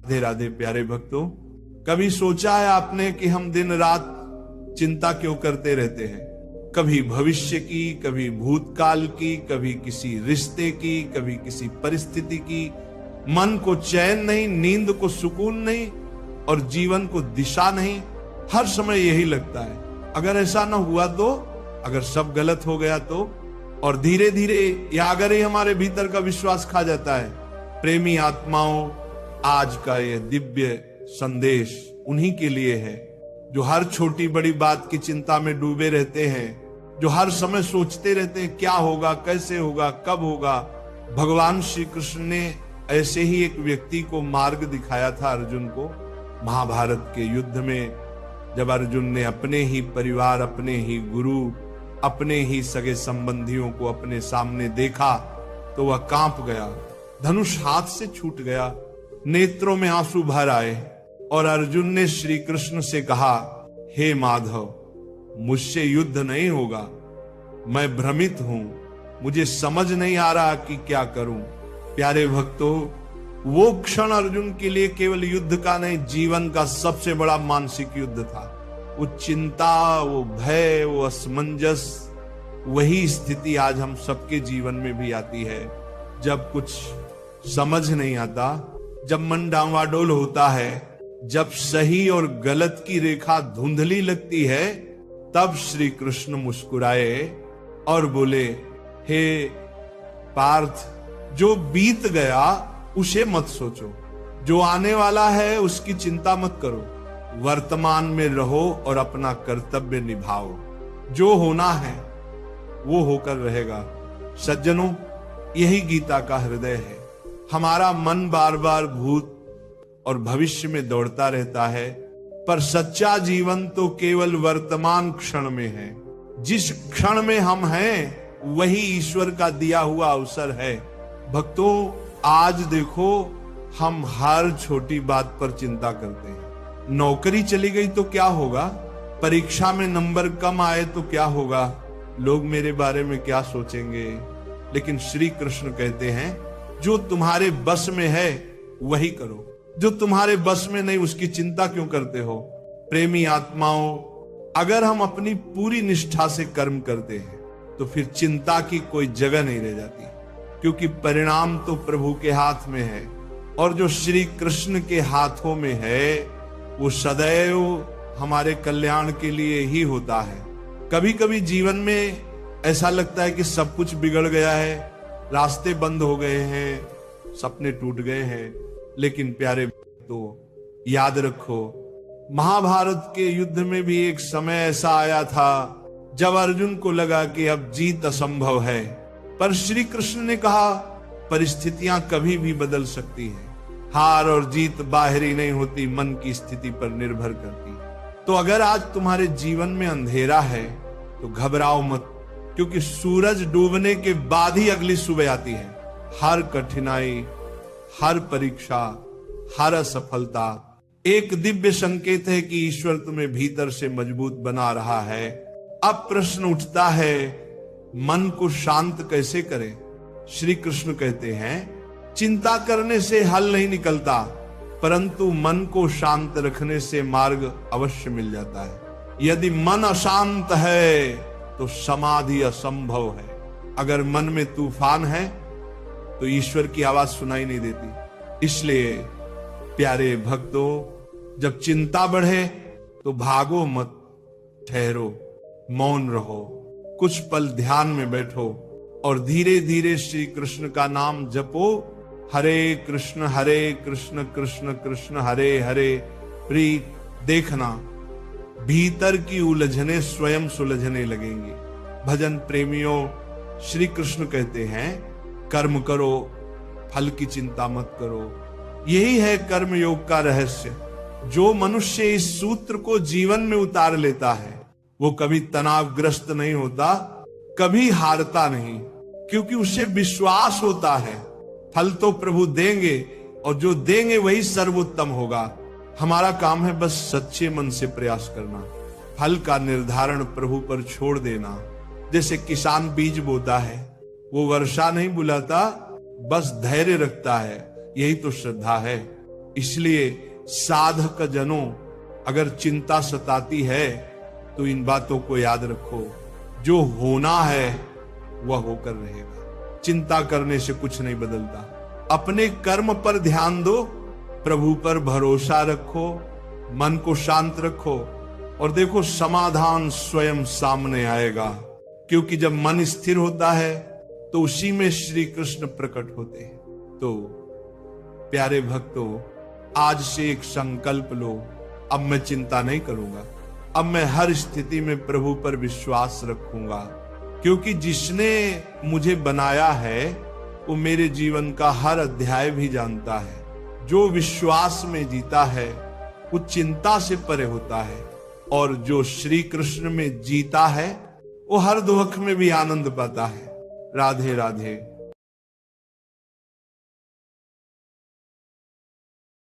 राधे राधे प्यारे भक्तों, कभी सोचा है आपने कि हम दिन रात चिंता क्यों करते रहते हैं? कभी भविष्य की, कभी भूतकाल की, कभी किसी रिश्ते की, कभी किसी परिस्थिति की। मन को चैन नहीं, नींद को सुकून नहीं और जीवन को दिशा नहीं। हर समय यही लगता है। अगर ऐसा ना हुआ तो, अगर सब गलत हो गया तो, और धीरे धीरे या अगर ही हमारे भीतर का विश्वास खा जाता है। प्रेमी आत्माओं, आज का यह दिव्य संदेश उन्हीं के लिए है जो हर छोटी बड़ी बात की चिंता में डूबे रहते हैं, जो हर समय सोचते रहते हैं क्या होगा, कैसे होगा, कब होगा। भगवान श्री कृष्ण ने ऐसे ही एक व्यक्ति को मार्ग दिखाया था अर्जुन को। महाभारत के युद्ध में जब अर्जुन ने अपने ही परिवार, अपने ही गुरु, अपने ही सगे संबंधियों को अपने सामने देखा तो वह कांप गया, धनुष हाथ से छूट गया, नेत्रों में आंसू भर आए और अर्जुन ने श्री कृष्ण से कहा, हे माधव, मुझसे युद्ध नहीं होगा, मैं भ्रमित हूं, मुझे समझ नहीं आ रहा कि क्या करूं। प्यारे भक्तों, वो क्षण अर्जुन के लिए केवल युद्ध का नहीं, जीवन का सबसे बड़ा मानसिक युद्ध था। वो चिंता, वो भय, वो असमंजस, वही स्थिति आज हम सबके जीवन में भी आती है। जब कुछ समझ नहीं आता, जब मन डांवाडोल होता है, जब सही और गलत की रेखा धुंधली लगती है, तब श्री कृष्ण मुस्कुराए और बोले, हे पार्थ, जो बीत गया उसे मत सोचो, जो आने वाला है उसकी चिंता मत करो, वर्तमान में रहो और अपना कर्तव्य निभाओ। जो होना है वो होकर रहेगा। सज्जनों, यही गीता का हृदय है। हमारा मन बार बार भूत और भविष्य में दौड़ता रहता है, पर सच्चा जीवन तो केवल वर्तमान क्षण में है। जिस क्षण में हम हैं वही ईश्वर का दिया हुआ अवसर है। भक्तों, आज देखो, हम हर छोटी बात पर चिंता करते हैं। नौकरी चली गई तो क्या होगा, परीक्षा में नंबर कम आए तो क्या होगा, लोग मेरे बारे में क्या सोचेंगे। लेकिन श्री कृष्ण कहते हैं, जो तुम्हारे बस में है वही करो, जो तुम्हारे बस में नहीं उसकी चिंता क्यों करते हो। प्रेमी आत्माओं, अगर हम अपनी पूरी निष्ठा से कर्म करते हैं तो फिर चिंता की कोई जगह नहीं रह जाती, क्योंकि परिणाम तो प्रभु के हाथ में है, और जो श्री कृष्ण के हाथों में है वो सदैव हमारे कल्याण के लिए ही होता है। कभी कभी जीवन में ऐसा लगता है कि सब कुछ बिगड़ गया है, रास्ते बंद हो गए हैं, सपने टूट गए हैं। लेकिन प्यारे तो याद रखो, महाभारत के युद्ध में भी एक समय ऐसा आया था जब अर्जुन को लगा कि अब जीत असंभव है, पर श्री कृष्ण ने कहा, परिस्थितियां कभी भी बदल सकती हैं। हार और जीत बाहरी नहीं होती, मन की स्थिति पर निर्भर करती। तो अगर आज तुम्हारे जीवन में अंधेरा है तो घबराओ मत, क्योंकि सूरज डूबने के बाद ही अगली सुबह आती है। हर कठिनाई, हर परीक्षा, हर असफलता एक दिव्य संकेत है कि ईश्वर तुम्हें भीतर से मजबूत बना रहा है। अब प्रश्न उठता है, मन को शांत कैसे करें? श्री कृष्ण कहते हैं, चिंता करने से हल नहीं निकलता, परंतु मन को शांत रखने से मार्ग अवश्य मिल जाता है। यदि मन अशांत है तो समाधि असंभव है। अगर मन में तूफान है तो ईश्वर की आवाज सुनाई नहीं देती। इसलिए प्यारे भक्तों, जब चिंता बढ़े तो भागो मत, ठहरो, मौन रहो, कुछ पल ध्यान में बैठो और धीरे धीरे श्री कृष्ण का नाम जपो। हरे कृष्ण कृष्ण कृष्ण हरे हरे। प्रीत, देखना भीतर की उलझने स्वयं सुलझने लगेंगी। भजन प्रेमियों, श्री कृष्ण कहते हैं, कर्म करो, फल की चिंता मत करो। यही है कर्म योग का रहस्य। जो मनुष्य इस सूत्र को जीवन में उतार लेता है वो कभी तनावग्रस्त नहीं होता, कभी हारता नहीं, क्योंकि उसे विश्वास होता है फल तो प्रभु देंगे और जो देंगे वही सर्वोत्तम होगा। हमारा काम है बस सच्चे मन से प्रयास करना, फल का निर्धारण प्रभु पर छोड़ देना। जैसे किसान बीज बोता है, वो वर्षा नहीं बुलाता, बस धैर्य रखता है। यही तो श्रद्धा है। इसलिए साधक जनों, अगर चिंता सताती है तो इन बातों को याद रखो, जो होना है वह होकर रहेगा। चिंता करने से कुछ नहीं बदलता। अपने कर्म पर ध्यान दो, प्रभु पर भरोसा रखो, मन को शांत रखो और देखो समाधान स्वयं सामने आएगा। क्योंकि जब मन स्थिर होता है तो उसी में श्री कृष्ण प्रकट होते हैं। तो प्यारे भक्तों, आज से एक संकल्प लो, अब मैं चिंता नहीं करूंगा, अब मैं हर स्थिति में प्रभु पर विश्वास रखूंगा। क्योंकि जिसने मुझे बनाया है वो मेरे जीवन का हर अध्याय भी जानता है। जो विश्वास में जीता है वो चिंता से परे होता है, और जो श्री कृष्ण में जीता है वो हर दुख में भी आनंद पाता है। राधे राधे।